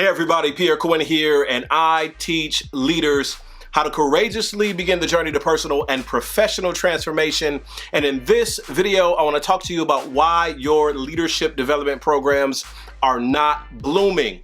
Hey everybody, Pierre Quinn here, and I teach leaders how to courageously begin the journey to personal and professional transformation. And in this video, I want to talk to you about why your leadership development programs are not blooming.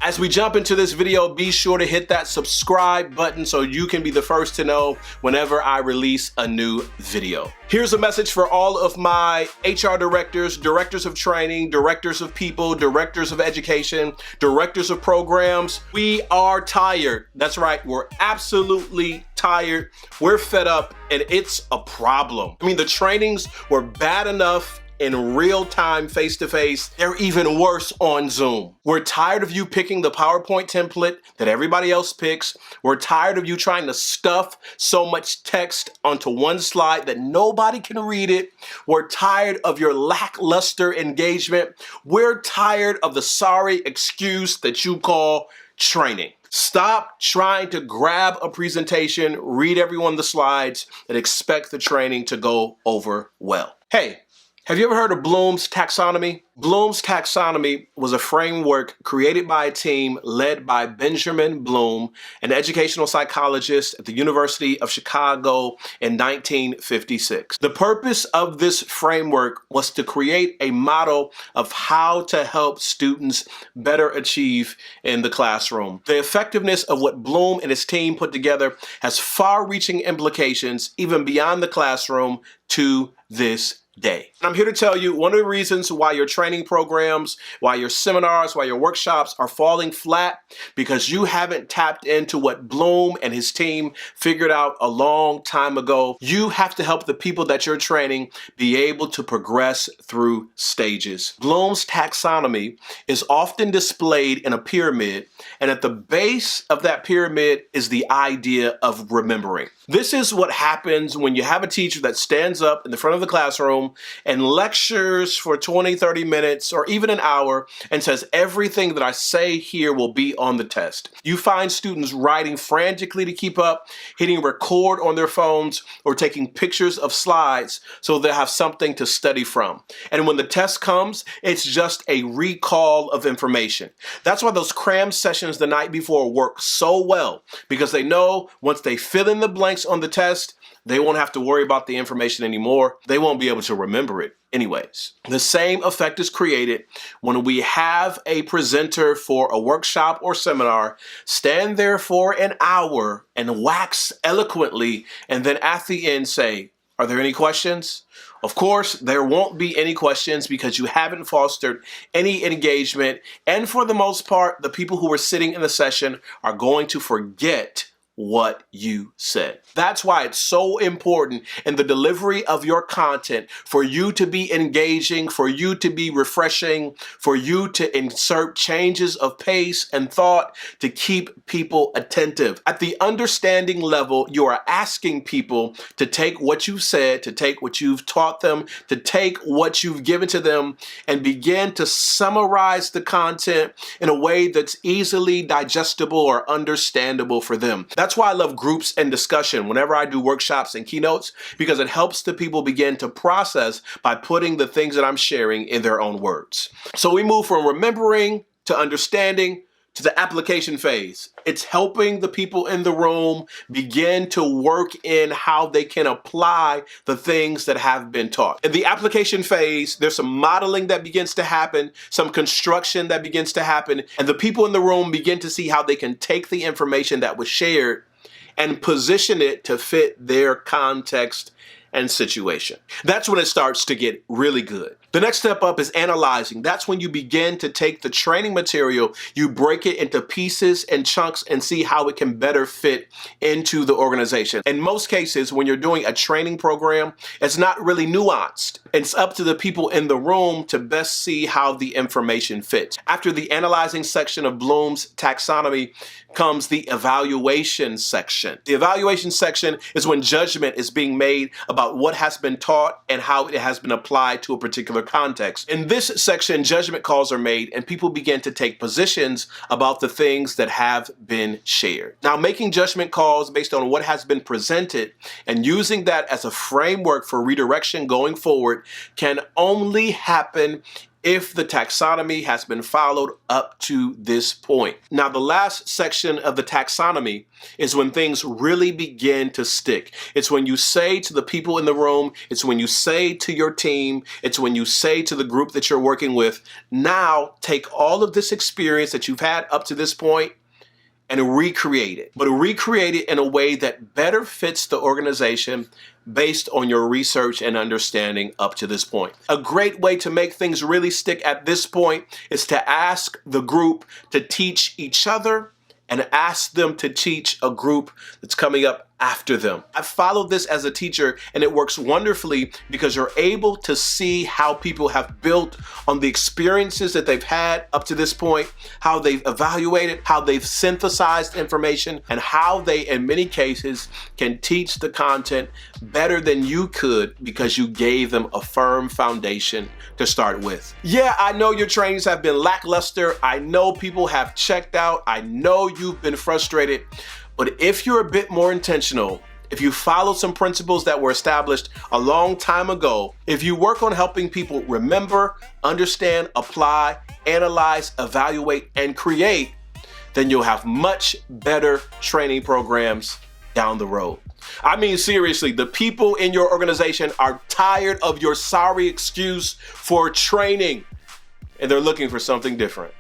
As we jump into this video, be sure to hit that subscribe button so you can be the first to know whenever I release a new video. Here's a message for all of my HR directors, directors of training, directors of people, directors of education, directors of programs. We are tired. That's right. We're absolutely tired. We're fed up, and it's a problem. I mean, the trainings were bad enough in real time, face-to-face. They're even worse on Zoom. We're tired of you picking the PowerPoint template that everybody else picks. We're tired of you trying to stuff so much text onto one slide that nobody can read it. We're tired of your lackluster engagement. We're tired of the sorry excuse that you call training. Stop trying to grab a presentation, read every one of the slides, and expect the training to go over well. Hey, have you ever heard of Bloom's Taxonomy? Bloom's Taxonomy was a framework created by a team led by Benjamin Bloom, an educational psychologist at the University of Chicago in 1956. The purpose of this framework was to create a model of how to help students better achieve in the classroom. The effectiveness of what Bloom and his team put together has far-reaching implications even beyond the classroom to this day. And I'm here to tell you one of the reasons why your training programs, why your seminars, why your workshops are falling flat, because you haven't tapped into what Bloom and his team figured out a long time ago. You have to help the people that you're training be able to progress through stages. Bloom's taxonomy is often displayed in a pyramid, and at the base of that pyramid is the idea of remembering. This is what happens when you have a teacher that stands up in the front of the classroom and lectures for 20, 30 minutes or even an hour and says everything that I say here will be on the test. You find students writing frantically to keep up, hitting record on their phones, or taking pictures of slides so they'll have something to study from. And when the test comes, it's just a recall of information. That's why those cram sessions the night before work so well, because they know once they fill in the blanks on the test, they won't have to worry about the information anymore. They won't be able to remember it anyways. The same effect is created when we have a presenter for a workshop or seminar stand there for an hour and wax eloquently, and then at the end say, "Are there any questions?" Of course, there won't be any questions because you haven't fostered any engagement. And for the most part, the people who were sitting in the session are going to forget what you said. That's why it's so important in the delivery of your content for you to be engaging, for you to be refreshing, for you to insert changes of pace and thought to keep people attentive. At the understanding level, you are asking people to take what you've said, to take what you've taught them, to take what you've given to them and begin to summarize the content in a way that's easily digestible or understandable for them. That's why I love groups and discussion whenever I do workshops and keynotes, because it helps the people begin to process by putting the things that I'm sharing in their own words. So we move from remembering to understanding to the application phase. It's helping the people in the room begin to work in how they can apply the things that have been taught. In the application phase, there's some modeling that begins to happen, some construction that begins to happen, and the people in the room begin to see how they can take the information that was shared and position it to fit their context and situation. That's when it starts to get really good. The next step up is analyzing. That's when you begin to take the training material, you break it into pieces and chunks and see how it can better fit into the organization. In most cases, when you're doing a training program, it's not really nuanced. It's up to the people in the room to best see how the information fits. After the analyzing section of Bloom's taxonomy comes the evaluation section. The evaluation section is when judgment is being made about what has been taught and how it has been applied to a particular context. In this section, judgment calls are made and people begin to take positions about the things that have been shared. Now, making judgment calls based on what has been presented and using that as a framework for redirection going forward can only happen if the taxonomy has been followed up to this point. Now, the last section of the taxonomy is when things really begin to stick. It's when you say to the people in the room, it's when you say to your team, it's when you say to the group that you're working with, now take all of this experience that you've had up to this point and recreate it, but recreate it in a way that better fits the organization based on your research and understanding up to this point. A great way to make things really stick at this point is to ask the group to teach each other and ask them to teach a group that's coming up after them. I followed this as a teacher, and it works wonderfully because you're able to see how people have built on the experiences that they've had up to this point, how they've evaluated, how they've synthesized information, and how they, in many cases, can teach the content better than you could because you gave them a firm foundation to start with. Yeah, I know your trainings have been lackluster. I know people have checked out. I know you've been frustrated. But if you're a bit more intentional, if you follow some principles that were established a long time ago, if you work on helping people remember, understand, apply, analyze, evaluate, and create, then you'll have much better training programs down the road. I mean, seriously, the people in your organization are tired of your sorry excuse for training, and they're looking for something different.